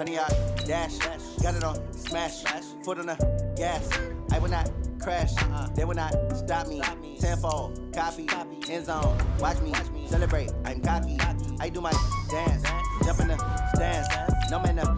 100 yard dash. Got it on smash. Foot on the gas. I will not crash. They will not stop me. Tenfold, copy, end zone. Watch me celebrate. I'm cocky. I do my dance. Jump in the stands. No man up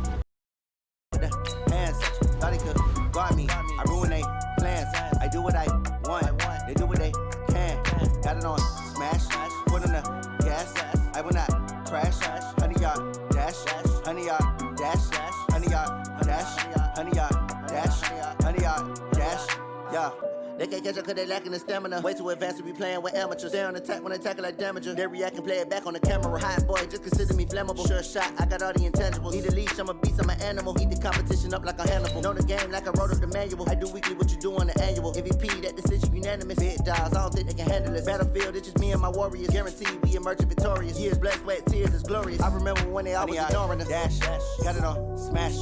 with the hands. Thought he could guard me. I ruin they plans. I do what I want. They do what they can. Got it on smash. Foot on the gas. I will not crash. 100 yard dash. 100 yard dash. 100 yard dash. 100 yard dash. 100 yard dash. Yeah. They can't catch up cause they lacking the stamina. Way too advanced to be playing with amateurs. Stay on attack when they tackle like damager. They react and play it back on the camera. Hot boy, just consider me flammable. Sure shot, I got all the intangibles. Need a leash, I'm a beast, I'm an animal. Heat the competition up like a Hannibal. Know the game like I wrote up the manual. I do weekly what you do on the annual. MVP, that decision unanimous. Big dogs, I don't think they can handle it. Battlefield, it's just me and my warriors. Guaranteed we emerging victorious. Years, blood, sweat, tears, it's glorious. I remember when they always ignoring us. Dash, got it on smash.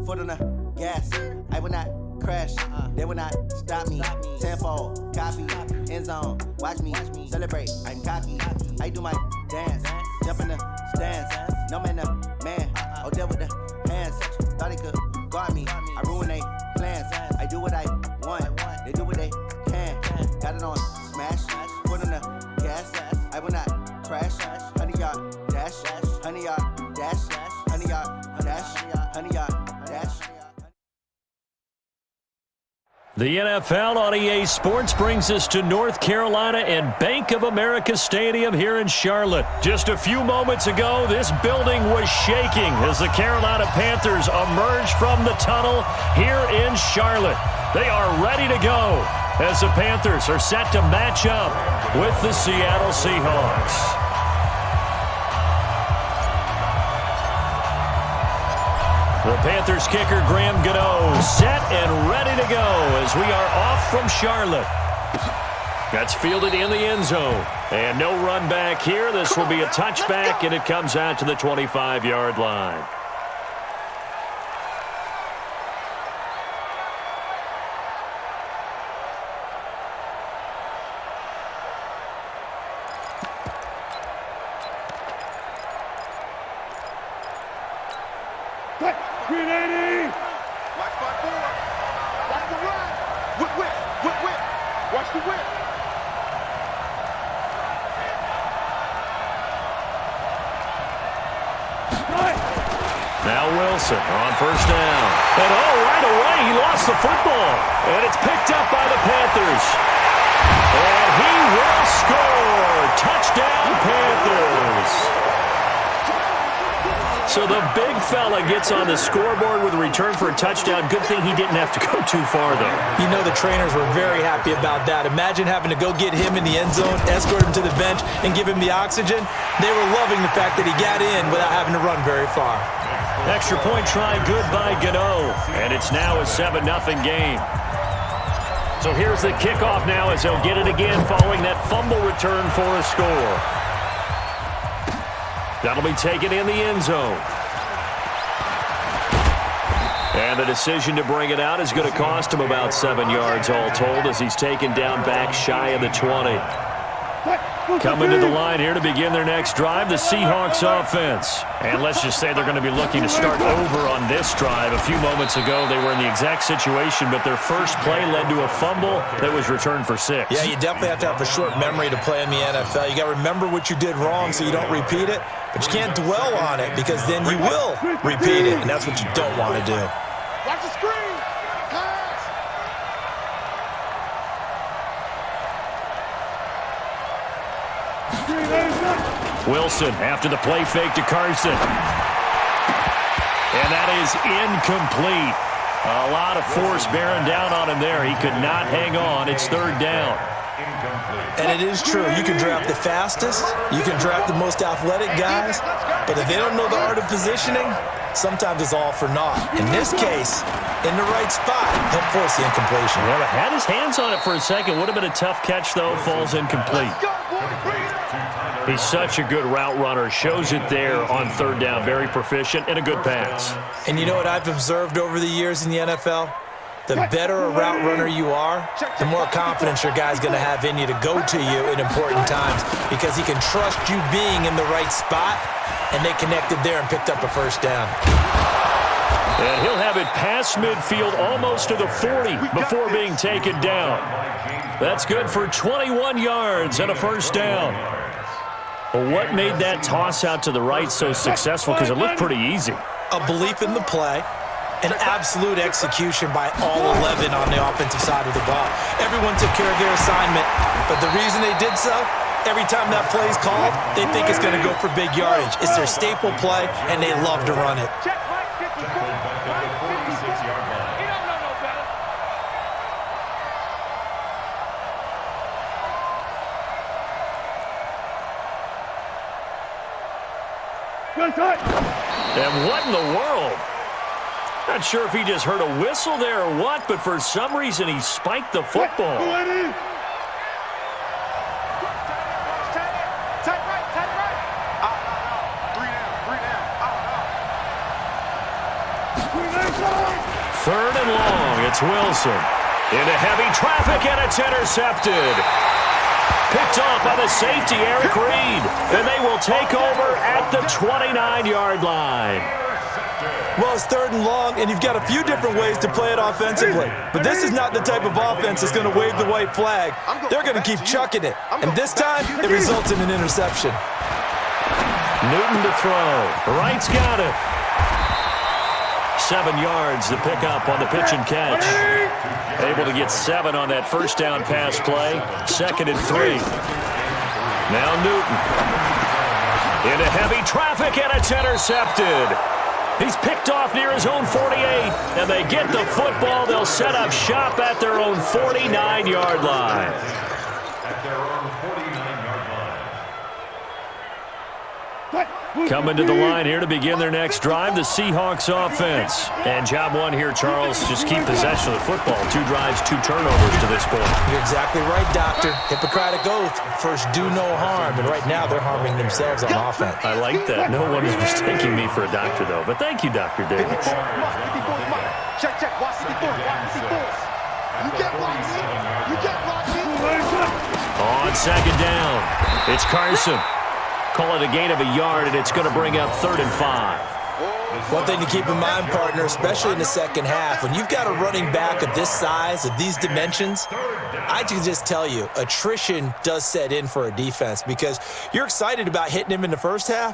Foot on the gas. I will not crash. They will not stop me. Tenfold, copy, end zone. Watch me celebrate. I'm cocky. I do my dance. Jump in the stands. No man up, man. Oh, there with the hands. Thought he could guard me. I ruin they plans. I do what I want. They do what they can. Got it on smash. Foot on the gas. I will not crash. 100 yard dash. 100 yard dash. 100 yard dash. 100 yard dash. The NFL on EA Sports brings us to North Carolina and Bank of America Stadium here in Charlotte. Just a few moments ago, this building was shaking as the Carolina Panthers emerged from the tunnel here in Charlotte. They are ready to go as the Panthers are set to match up with the Seattle Seahawks. The Panthers kicker, Graham Gano, set and ready to go as we are off from Charlotte. That's fielded in the end zone. And no run back here. This will be a touchback, and it comes out to the 25-yard line. Now Wilson on first down. And right away he lost the football. And it's picked up by the Panthers. And he will score. Touchdown Panthers. So the big fella gets on the scoreboard with a return for a touchdown. Good thing he didn't have to go too far, though. You know the trainers were very happy about that. Imagine having to go get him in the end zone, escort him to the bench, and give him the oxygen. They were loving the fact that he got in without having to run very far. Extra point try good by Gano. And it's now a 7-0 game. So here's the kickoff now as they'll get it again following that fumble return for a score. That'll be taken in the end zone. And the decision to bring it out is going to cost him about 7 yards all told as he's taken down back shy of the 20. Coming to the line here to begin their next drive, the Seahawks offense. And let's just say they're going to be looking to start over on this drive. A few moments ago, they were in the exact situation, but their first play led to a fumble that was returned for 6. Yeah, you definitely have to have a short memory to play in the NFL. You got to remember what you did wrong so you don't repeat it, but you can't dwell on it because then you will repeat it, and that's what you don't want to do. Watch the screen. Wilson after the play fake to Carson. And that is incomplete. A lot of force bearing down on him there. He could not hang on. It's third down. And it is true. You can draft the fastest. You can draft the most athletic guys. But if they don't know the art of positioning, sometimes it's all for naught. In this case, in the right spot, he'll force the incompletion. Well, he had his hands on it for a second. Would have been a tough catch, though. Falls incomplete. He's such a good route runner. Shows it there on third down. Very proficient and a good pass. And you know what I've observed over the years in the NFL? The better a route runner you are, the more confidence your guy's going to have in you to go to you in important times because he can trust you being in the right spot, and they connected there and picked up a first down. And he'll have it past midfield almost to the 40 before being taken down. That's good for 21 yards and a first down. Well, what made that toss out to the right so successful? Because it looked pretty easy. A belief in the play, an absolute execution by all 11 on the offensive side of the ball. Everyone took care of their assignment, but the reason they did so, every time that play is called, they think it's going to go for big yardage. It's their staple play, and they love to run it. And what in the world? Not sure if he just heard a whistle there or what, but for some reason he spiked the football. Third and long, it's Wilson. Into heavy traffic, and it's intercepted. Picked off by the safety, Eric Reed. And they will take over at the 29-yard line. Well, it's third and long, and you've got a few different ways to play it offensively. But this is not the type of offense that's going to wave the white flag. They're going to keep chucking it. And this time, it results in an interception. Newton to throw. Wright's got it. 7 yards to pick up on the pitch and catch. Able to get 7 on that first down pass play. 2nd and 3. Now Newton. Into heavy traffic, and it's intercepted. He's picked off near his own 48, and they get the football. They'll set up shop at their own 49-yard line. Coming to the line here to begin their next drive, the Seahawks offense. And job one here, Charles, just keep possession of the football. 2 drives, 2 turnovers to this point. You're exactly right, Doctor. Hippocratic oath. First, do no harm. And right now, they're harming themselves on offense. I like that. No one is mistaking me for a doctor, though. But thank you, Dr. Davis. On 2nd down, it's Carson. Call it a gain of a yard, and it's going to bring up 3rd and 5. One thing to keep in mind, partner, especially in the second half, when you've got a running back of this size, of these dimensions, I can just tell you, attrition does set in for a defense because you're excited about hitting him in the first half.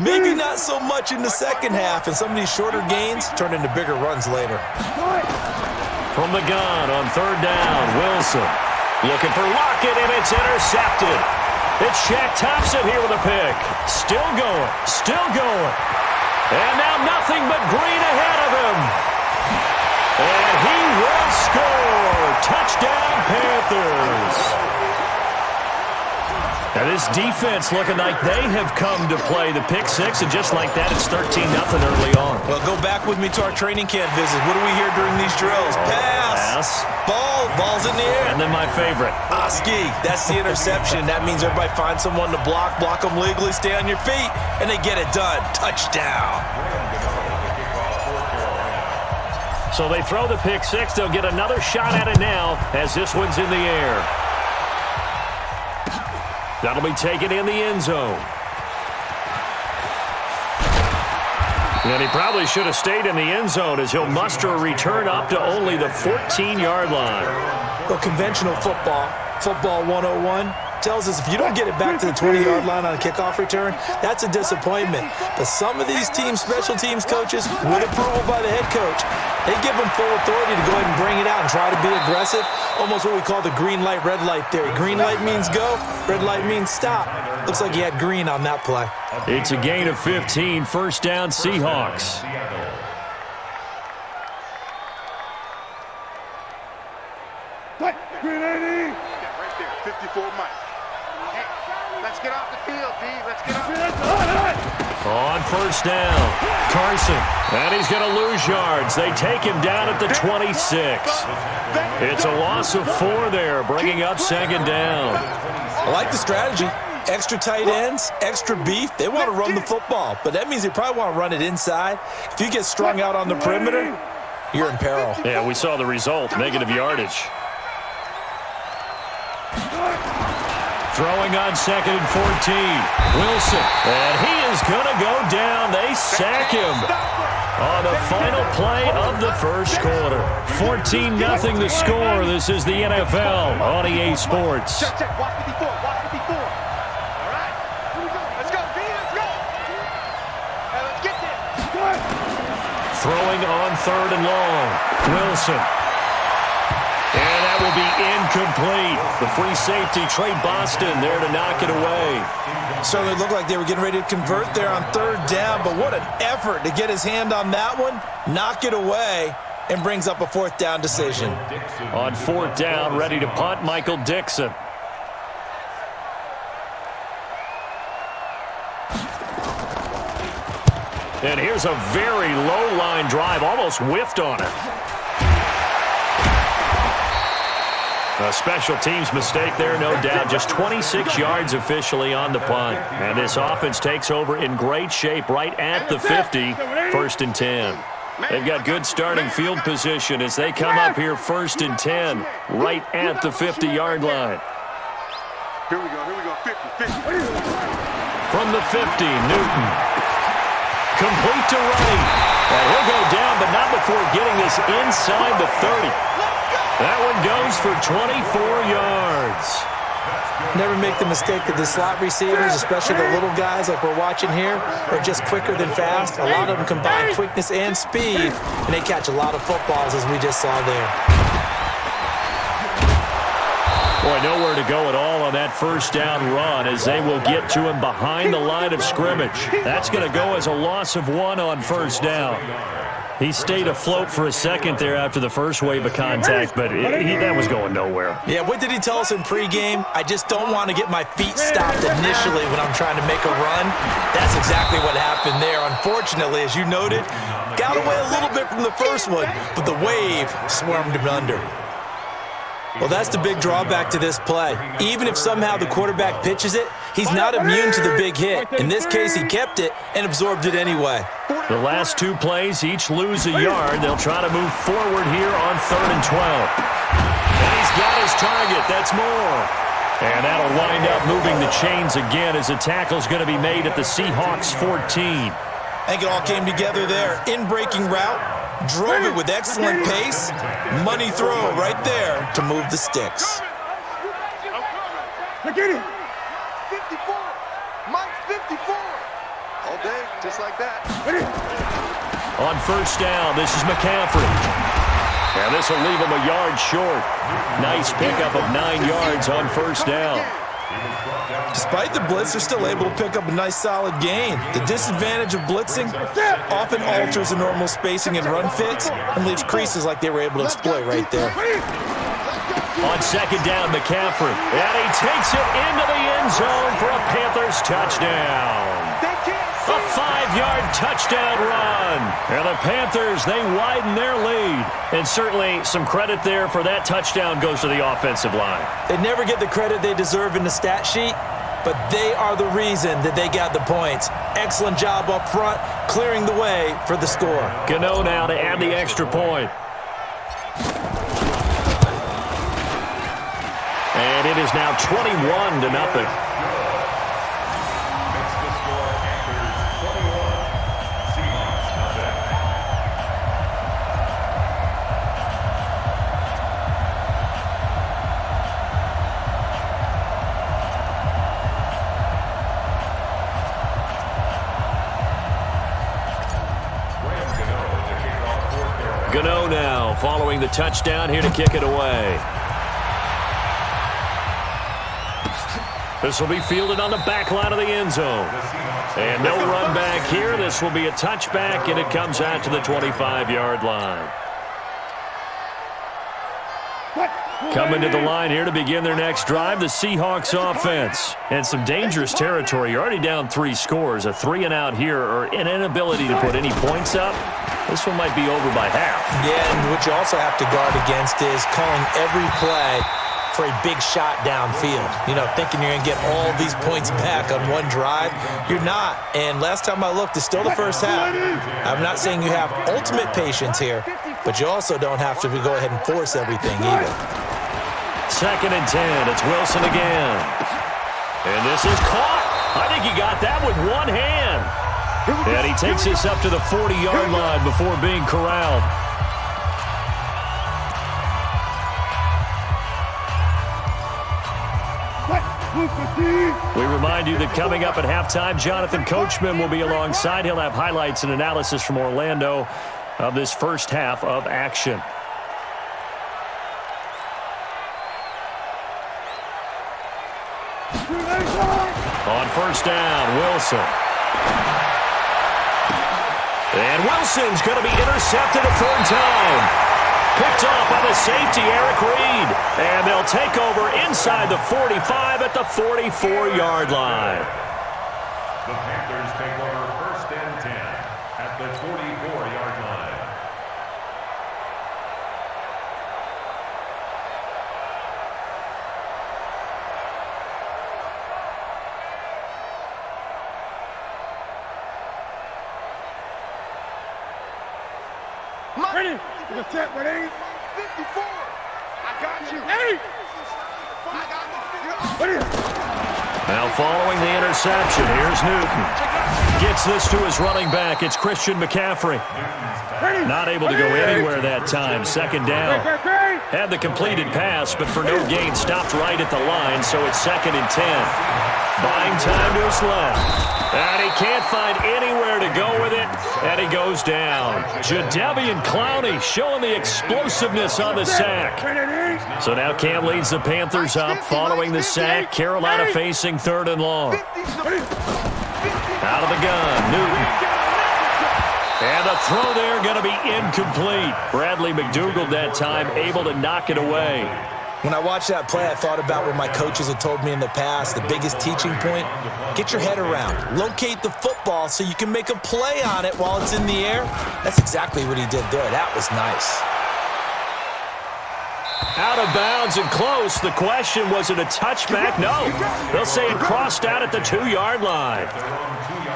Maybe not so much in the second half, and some of these shorter gains turn into bigger runs later. From the gun on 3rd down, Wilson looking for Lockett, and it's intercepted. It's Shaq Thompson here with a pick. Still going, still going. And now nothing but green ahead of him. And he will score. Touchdown, Panthers. Now this defense looking like they have come to play the pick 6, and just like that, it's 13-0 early on. Well, go back with me to our training camp visit. What do we hear during these drills? Pass. Ball's in the air. And then my favorite. Ski, that's the interception. That means everybody find someone to block them legally, stay on your feet, and they get it done. Touchdown. So they throw the pick 6. They'll get another shot at it now as this one's in the air. That'll be taken in the end zone. And he probably should have stayed in the end zone as he'll muster a return up to only the 14-yard line. Well, conventional football 101, tells us if you don't get it back to the 20-yard line on a kickoff return, that's a disappointment. But some of these special teams coaches, with approval by the head coach, they give them full authority to go ahead and bring it out and try to be aggressive. Almost what we call the green light, red light theory. Green light means go, red light means stop. Looks like he had green on that play. It's a gain of 15, first down Seahawks. Green 80. Right there, 54 Mike. Hey, let's get off the field, D. Let's get off. On first down, Carson. And he's going to lose yards. They take him down at the 26. It's a loss of 4 there, bringing up 2nd down. I like the strategy. Extra tight ends, extra beef. They want to run the football, but that means they probably want to run it inside. If you get strung out on the perimeter, you're in peril. Yeah, we saw the result, negative yardage. Throwing on 2nd and 14. Wilson. And he is going to go down. They sack him. On the final play of the first quarter. 14-0 the score. This is the NFL on EA Sports. Check. Watch 54. Watch 54. All right. Here we go. Let's go, D. Let's go. Hey, let's get this. Throwing on 3rd and long. Wilson. And that will be incomplete. The free safety, Trey Boston, there to knock it away. Certainly looked like they were getting ready to convert there on 3rd down, but what an effort to get his hand on that one, knock it away, and brings up a 4th down decision. On 4th down, ready to punt, Michael Dixon. And here's a very low line drive, almost whiffed on it. A special teams mistake there, no doubt. Just 26 yards officially on the punt. And this offense takes over in great shape right at the 50, 1st and 10. They've got good starting field position as they come up here 1st and 10, right at the 50-yard line. Here we go, 50. From the 50, Newton. Complete to Wright. And he'll go down, but not before getting this inside the 30. That one goes for 24 yards. Never make the mistake that the slot receivers, especially the little guys like we're watching here, are just quicker than fast. A lot of them combine quickness and speed, and they catch a lot of footballs, as we just saw there. Boy, nowhere to go at all on that 1st down run as they will get to him behind the line of scrimmage. That's going to go as a loss of 1 on 1st down. He stayed afloat for a second there after the first wave of contact, but that was going nowhere. Yeah, what did he tell us in pregame? I just don't want to get my feet stopped initially when I'm trying to make a run. That's exactly what happened there. Unfortunately, as you noted, got away a little bit from the first one, but the wave swarmed him under. Well, that's the big drawback to this play. Even if somehow the quarterback pitches it, he's not immune to the big hit. In this case, he kept it and absorbed it anyway. The last 2 plays each lose a yard. They'll try to move forward here on 3rd and 12. And he's got his target. That's more. And that'll wind up moving the chains again as a tackle's going to be made at the Seahawks 14. I think it all came together there. In-breaking route. Drove it with excellent pace. Money throw right there to move the sticks. Get it. 54. Mike's 54. All day, just like that. On 1st down, this is McCaffrey. And this will leave him a yard short. Nice pickup of 9 yards on 1st down. Despite the blitz, they're still able to pick up a nice solid gain. The disadvantage of blitzing often alters the normal spacing and run fits and leaves creases like they were able to exploit right there. On 2nd down, McCaffrey. And he takes it into the end zone for a Panthers touchdown. A 5-yard touchdown run. And the Panthers, they widen their lead. And certainly some credit there for that touchdown goes to the offensive line. They never get the credit they deserve in the stat sheet, but they are the reason that they got the points. Excellent job up front, clearing the way for the score. Gano now to add the extra point. And it is now 21-0. Gano now following the touchdown here to kick it away. This will be fielded on the back line of the end zone. And no run back here. This will be a touchback, and it comes out to the 25-yard line. Coming to the line here to begin their next drive, the Seahawks offense. And some dangerous territory. You're already down 3 scores. A 3-and-out here, or an inability to put any points up. This one might be over by half. Yeah, and what you also have to guard against is calling every play for a big shot downfield. You know, thinking you're going to get all these points back on one drive. You're not. And last time I looked, it's still the first half. I'm not saying you have ultimate patience here, but you also don't have to go ahead and force everything either. 2nd and 10. It's Wilson again. And this is caught. I think he got that with one hand. And he takes us up to the 40-yard line before being corralled. We remind you that coming up at halftime, Jonathan Coachman will be alongside. He'll have highlights and analysis from Orlando of this first half of action. On first down, Wilson. And Wilson's going to be intercepted a third time. Picked off by the safety, Eric Reed. And they'll take over inside the 45 at the 44-yard line. The Panthers take over first and 10 at the 44-yard line. Ready? The set, ready? 54. I got you. Hey! I got you. Now following the interception, here's Newton. Gets this to his running back. It's Christian McCaffrey. Not able to go anywhere that time. Second down. Had the completed pass, but for no gain, stopped right at the line, so it's 2nd and 10. Buying time to his left. And he can't find anywhere to go with it, and he goes down. Jadeveon Clowney showing the explosiveness on the sack. So now Cam leads the Panthers up following the sack. Carolina facing 3rd and long. Out of the gun, Newton. And the throw there going to be incomplete. Bradley McDougald that time able to knock it away. When I watched that play, I thought about what my coaches had told me in the past. The biggest teaching point, get your head around. Locate the football so you can make a play on it while it's in the air. That's exactly what he did there. That was nice. Out of bounds and close. The question, was it a touchback? No. They'll say it crossed out at the 2-yard line.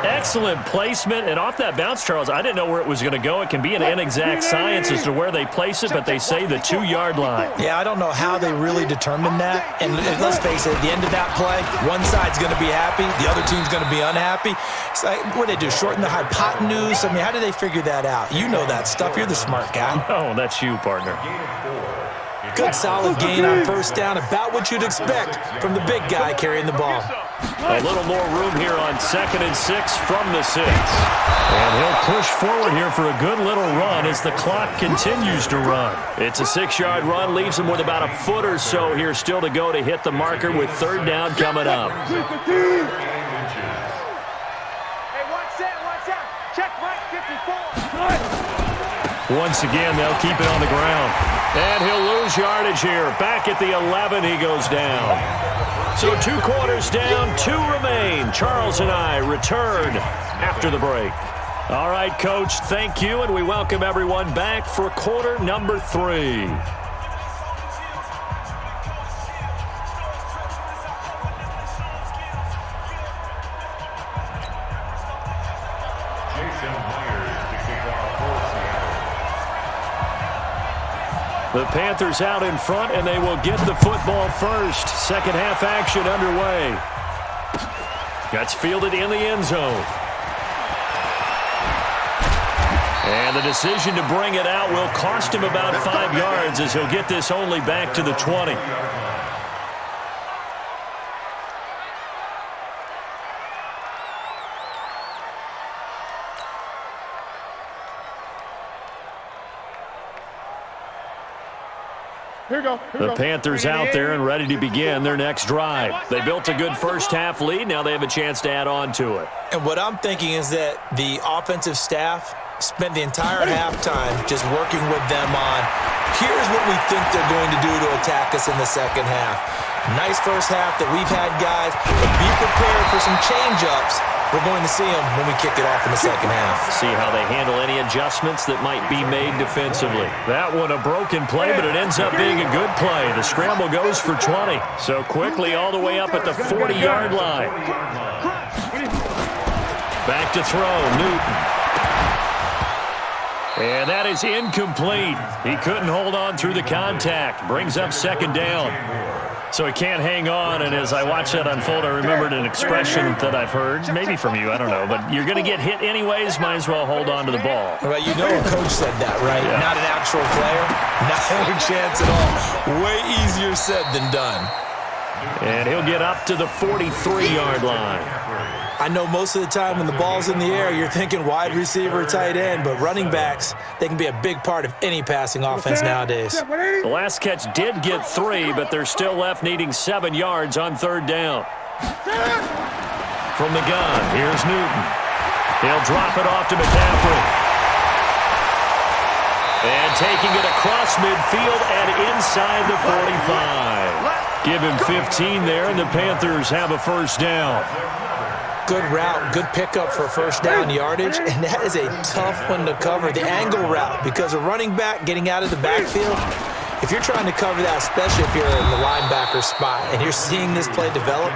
Excellent placement, and off that bounce, Charles, I didn't know where it was going to go. It can be an inexact science as to where they place it, but they say the 2-yard line. Yeah, I don't know how they really determined that. And let's face it, at the end of that play, one side's going to be happy, the other team's going to be unhappy. It's like, what do they do, shorten the hypotenuse? I mean, how do they figure that out? You know that stuff. You're the smart guy. Oh, that's you, partner. Good solid gain on first down, about what you'd expect from the big guy carrying the ball. A little more room here on 2nd and 6 from the 6. And he'll push forward here for a good little run as the clock continues to run. It's a 6-yard run, leaves him with about a foot or so here still to go to hit the marker with 3rd down coming up. Hey, watch out. Check right, 54. Once again, they'll keep it on the ground. And he'll lose yardage here. Back at the 11, he goes down. So 2 quarters down, 2 remain. Charles and I return after the break. All right, Coach, thank you, and we welcome everyone back for quarter number 3. The Panthers out in front, and they will get the football first. Second half action underway. That's fielded in the end zone. And the decision to bring it out will cost him about 5 yards as he'll get this only back to the 20. The Panthers out there and ready to begin their next drive. They built a good first half lead. Now they have a chance to add on to it. And what I'm thinking is that the offensive staff spent the entire halftime just working with them on, here's what we think they're going to do to attack us in the second half. Nice first half that we've had, guys, but be prepared for some change-ups. We're going to see them when we kick it off in the second half. See how they handle any adjustments that might be made defensively. That one a broken play, but it ends up being a good play. The scramble goes for 20. So quickly all the way up at the 40-yard line. Back to throw, Newton. And that is incomplete. He couldn't hold on through the contact. Brings up second down. So he can't hang on, and as I watch that unfold, I remembered an expression that I've heard, maybe from you, I don't know, but you're going to get hit anyways, might as well hold on to the ball. Well, you know a coach said that, right? Yeah. Not an actual player, not a chance at all. Way easier said than done. And he'll get up to the 43-yard line. I know most of the time when the ball's in the air, you're thinking wide receiver or tight end, but running backs, they can be a big part of any passing offense nowadays. The last catch did get 3, but they're still left needing 7 yards on third down. From the gun, here's Newton. He'll drop it off to McCaffrey. And taking it across midfield and inside the 45. Give him 15 there, and the Panthers have a first down. Good route, good pickup for first down yardage, and that is a tough one to cover, the angle route, because a running back getting out of the backfield, if you're trying to cover that, especially if you're in the linebacker spot and you're seeing this play develop,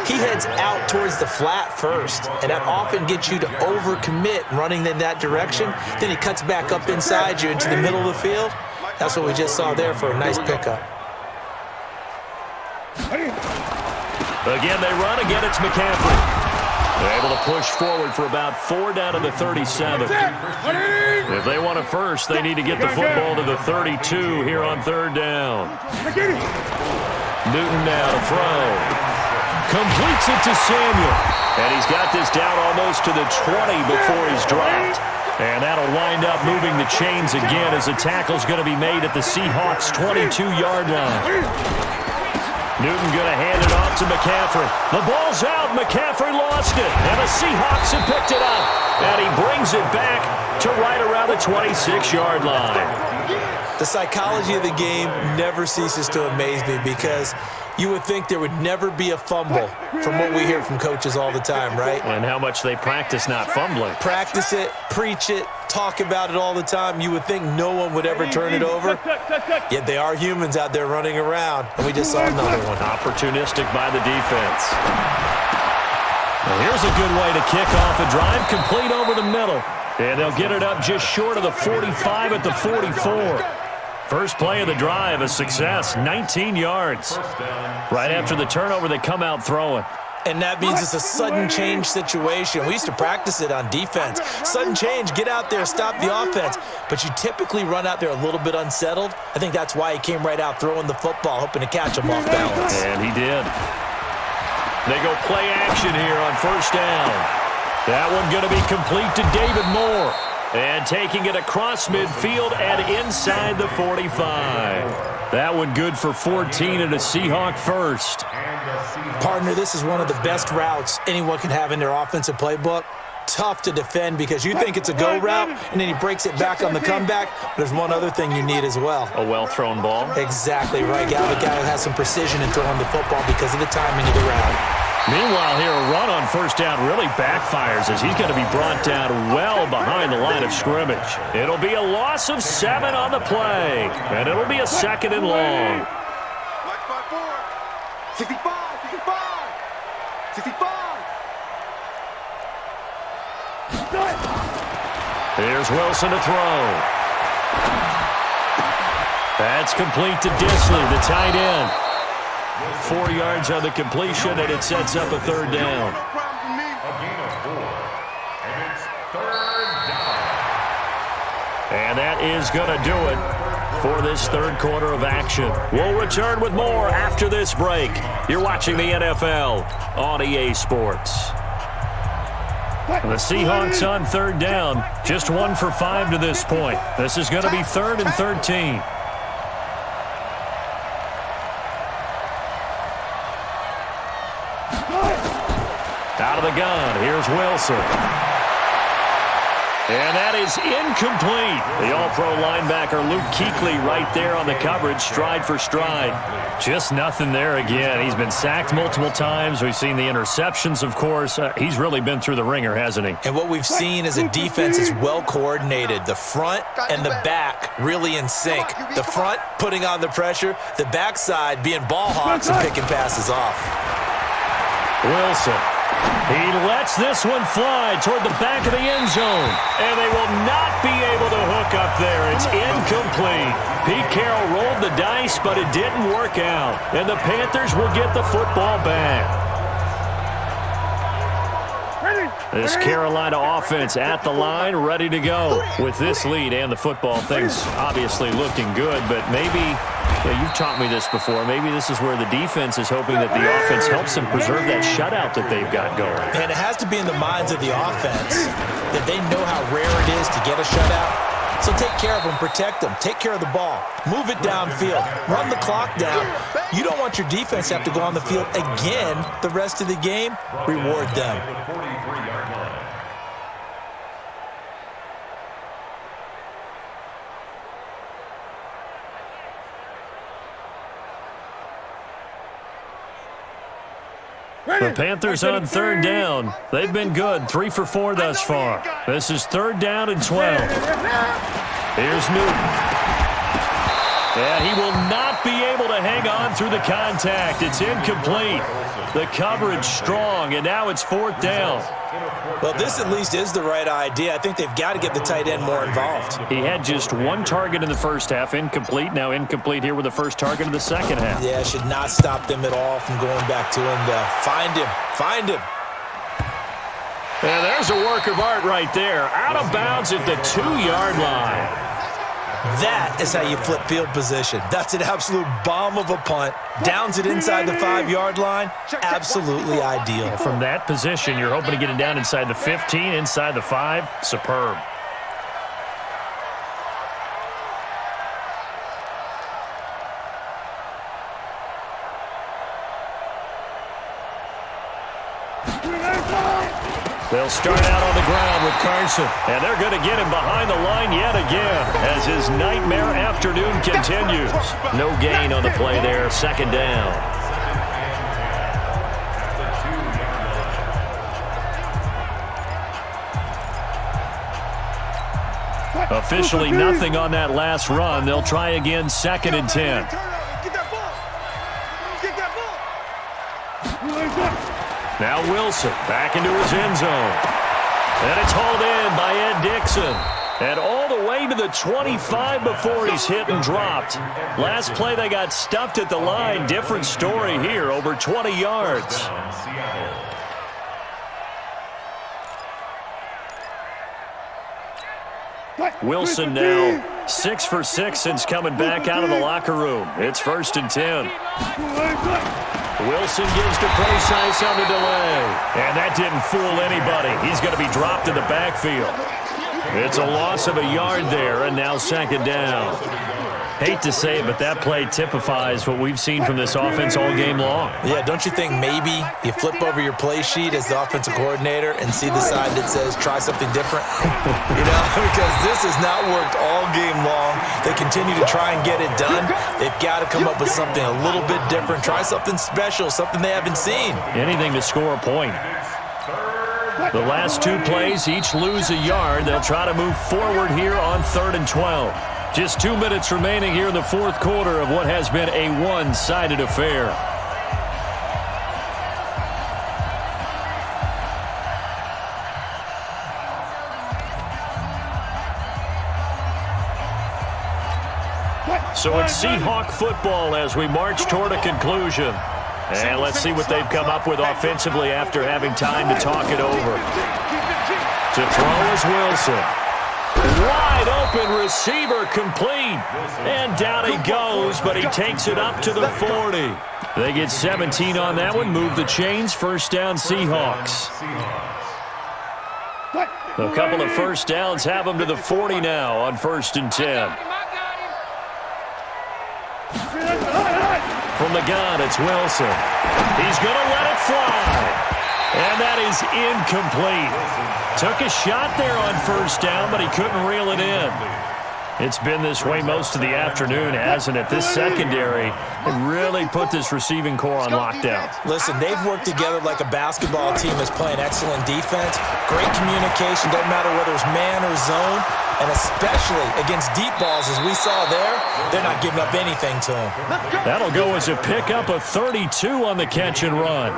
he heads out towards the flat first, and that often gets you to overcommit running in that direction. Then he cuts back up inside you into the middle of the field. That's what we just saw there for a nice pickup. Again, they run. Again, it's McCaffrey. They're able to push forward for about 4 down to the 37. If they want it first, they need to get the football to the 32 here on third down. Newton now to throw. Completes it to Samuel. And he's got this down almost to the 20 before he's dropped. And that'll wind up moving the chains again as the tackle's going to be made at the Seahawks' 22-yard line. Newton going to hand it off to McCaffrey. The ball's out. McCaffrey lost it. And the Seahawks have picked it up. And he brings it back to right around the 26-yard line. The psychology of the game never ceases to amaze me because you would think there would never be a fumble from what we hear from coaches all the time, right? And how much they practice not fumbling. Practice it, preach it, talk about it all the time. You would think no one would ever turn it over. Yet they are humans out there running around, and we just saw another one. Opportunistic by the defense. Well, here's a good way to kick off a drive, complete over the middle. And they'll get it up just short of the 45 at the 44. First play of the drive, a success, 19 yards. Right after the turnover, they come out throwing. And that means it's a sudden change situation. We used to practice it on defense. Sudden change, get out there, stop the offense. But you typically run out there a little bit unsettled. I think that's why he came right out throwing the football, hoping to catch him off balance. And he did. They go play action here on first down. That one going to be complete to David Moore. And taking it across midfield and inside the 45. That one good for 14 and a Seahawk first. Partner, this is one of the best routes anyone can have in their offensive playbook. Tough to defend because you think it's a go route, and then he breaks it back on the comeback. There's one other thing you need as well. A well-thrown ball. Exactly right. Got a guy who has some precision in throwing the football because of the timing of the route. Meanwhile, here a run on first down really backfires as he's going to be brought down well behind the line of scrimmage. It'll be a loss of 7 on the play, and it'll be a second and long. 65, 65. Here's Wilson to throw. That's complete to Disley, the tight end. 4 yards on the completion, and it sets up a third down. A gain of 4. And it's third down. And that is going to do it for this third quarter of action. We'll return with more after this break. You're watching the NFL on EA Sports. The Seahawks on third down, just 1 for 5 to this point. This is going to be 3rd and 13. Out of the gun, here's Wilson. And that is incomplete. The all-pro linebacker Luke Kuechly right there on the coverage, stride for stride. Just nothing there again. He's been sacked multiple times. We've seen the interceptions, of course. He's really been through the ringer, hasn't he? And what we've seen is a defense is well coordinated. The front and the back really in sync. The front putting on the pressure, the backside being ball hawks and picking passes off. Wilson He lets this one fly toward the back of the end zone. And they will not be able to hook up there. It's incomplete. Pete Carroll rolled the dice, but it didn't work out. And the Panthers will get the football back. This Carolina offense at the line, ready to go. With this lead and the football, things obviously looking good, but maybe, you've taught me this before, maybe this is where the defense is hoping that the offense helps them preserve that shutout that they've got going. And it has to be in the minds of the offense that they know how rare it is to get a shutout. So take care of them, protect them, take care of the ball, move it downfield, run the clock down. You don't want your defense to have to go on the field again the rest of the game. Reward them. The Panthers on third down. They've been good, 3 for 4 thus far. This is 3rd down and 12. Here's Newton. And he will not be able to hang on through the contact. It's incomplete. The coverage strong, and now it's 4th down. Well, this at least is the right idea. I think they've got to get the tight end more involved. He had just 1 target in the first half, incomplete. Now incomplete here with the first target of the second half. Yeah, should not stop them at all from going back to him to find him. Find him. And there's a work of art right there. Out of bounds at the 2-yard line. That is how you flip field position. That's an absolute bomb of a punt. Downs it inside the 5-yard line. Absolutely ideal. From that position, you're hoping to get it down inside the 15, inside the 5. Superb. They'll start out on the ground with Carson, and they're going to get him behind the line yet again as his nightmare afternoon continues. No gain on the play there, 2nd down. Officially nothing on that last run. They'll try again, 2nd and 10. Now Wilson back into his end zone. And it's hauled in by Ed Dixon. And all the way to the 25 before he's hit and dropped. Last play they got stuffed at the line. Different story here, over 20 yards. Wilson now 6 for 6 since coming back out of the locker room. It's 1st and 10. Wilson gives to Precise on the delay. And that didn't fool anybody. He's going to be dropped in the backfield. It's a loss of a yard there, and now 2nd down. Hate to say it, but that play typifies what we've seen from this offense all game long. Yeah, don't you think maybe you flip over your play sheet as the offensive coordinator and see the side that says try something different? Because this has not worked all game long. They continue to try and get it done. They've got to come up with something a little bit different. Try something special, something they haven't seen. Anything to score a point. The last 2 plays, each lose a yard. They'll try to move forward here on 3rd and 12. Just 2 minutes remaining here in the 4th quarter of what has been a one-sided affair. So it's Seahawk football as we march toward a conclusion. And let's see what they've come up with offensively after having time to talk it over. To throw is Wilson. Wide open receiver complete. And down he goes, but he takes it up to the 40. They get 17 on that one, move the chains, 1st down Seahawks. A couple of 1st downs have them to the 40 now on 1st and 10. From the gun, it's Wilson. He's going to let it fly. And that is incomplete. Took a shot there on 1st down, but he couldn't reel it in. It's been this way most of the afternoon, hasn't it? This secondary really put this receiving core on lockdown. Listen, they've worked together like a basketball team that's playing excellent defense. Great communication, doesn't matter whether it's man or zone. And especially against deep balls, as we saw there, they're not giving up anything to him. That'll go as a pickup of 32 on the catch and run.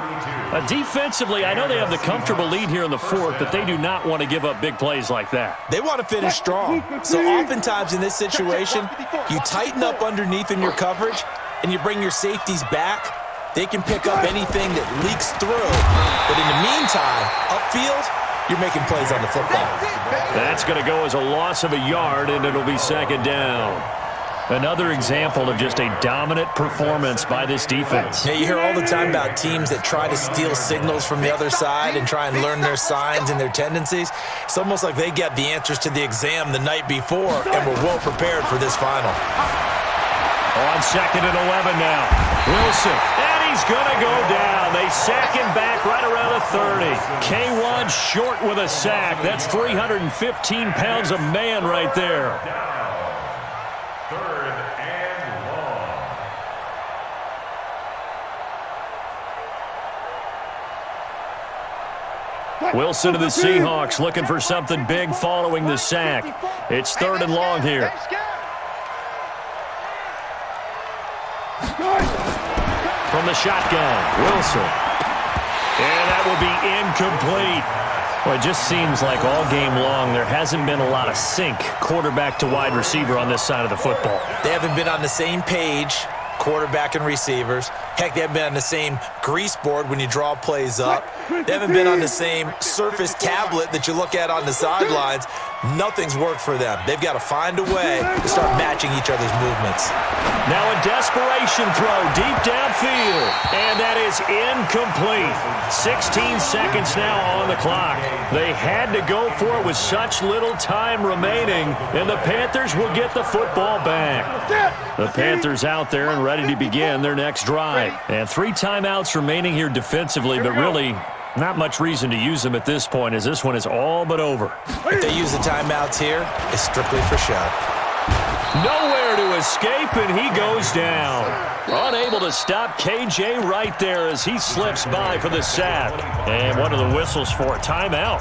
Defensively, I know they have the comfortable lead here in the fourth, but they do not want to give up big plays like that. They want to finish strong. So oftentimes in this situation, you tighten up underneath in your coverage, and you bring your safeties back. They can pick up anything that leaks through. But in the meantime, upfield, you're making plays on the football. That's going to go as a loss of a yard, and it'll be second down. Another example of just a dominant performance by this defense. Yeah, you hear all the time about teams that try to steal signals from the other side and try and learn their signs and their tendencies. It's almost like they got the answers to the exam the night before and were well prepared for this final. On second and 11 now. Wilson, and he's going to go down. They sack him back right around the 30. K1 short with a sack. That's 315 pounds of man right there. Third and long. Wilson to the Seahawks looking for something big following the sack. It's third and long here. From the shotgun, Wilson. And that will be incomplete. Well, it just seems like all game long there hasn't been a lot of sync quarterback to wide receiver on this side of the football. They haven't been on the same page, quarterback and receivers. Heck, they haven't been on the same grease board when you draw plays up. They haven't been on the same surface tablet that you look at on the sidelines. Nothing's worked for them. They've got to find a way to start matching each other's movements. Now a desperation throw deep downfield, and that is incomplete. 16 seconds now on the clock. They had to go for it with such little time remaining, and the Panthers will get the football back. The Panthers out there and ready to begin their next drive. And 3 timeouts remaining here defensively, but really not much reason to use them at this point, as this one is all but over. If they use the timeouts here, it's strictly for show. Nowhere to escape, and he goes down. Unable to stop KJ right there as he slips by for the sack. And one of the whistles for a timeout.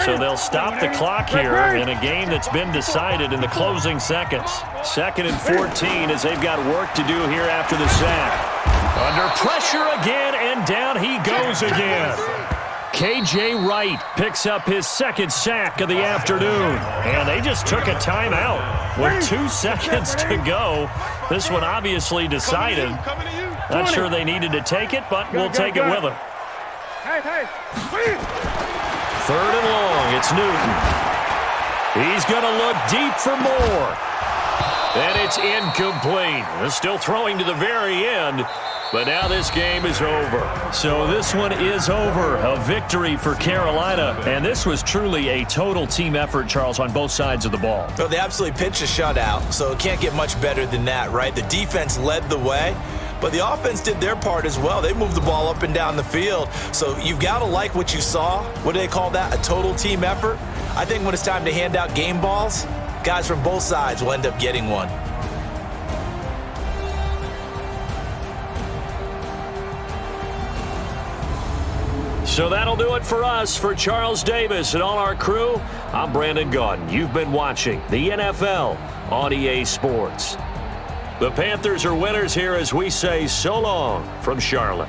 So they'll stop the clock here in a game that's been decided in the closing seconds. 2nd and 14 as they've got work to do here after the sack. Under pressure again, and down he goes again. KJ Wright picks up his 2nd sack of the afternoon. And they just took a timeout with 2 seconds to go. This one obviously decided. Not sure they needed to take it, but we'll take it with them. 3rd and long, it's Newton. He's going to look deep for more. And it's incomplete. They're still throwing to the very end. But now this game is over. So this one is over. A victory for Carolina. And this was truly a total team effort, Charles, on both sides of the ball. Well, they absolutely pitched a shutout, so it can't get much better than that, right? The defense led the way, but the offense did their part as well. They moved the ball up and down the field. So you've got to like what you saw. What do they call that? A total team effort? I think when it's time to hand out game balls, guys from both sides will end up getting one. So that'll do it for us. For Charles Davis and all our crew, I'm Brandon Gaudin. You've been watching the NFL on EA Sports. The Panthers are winners here as we say so long from Charlotte.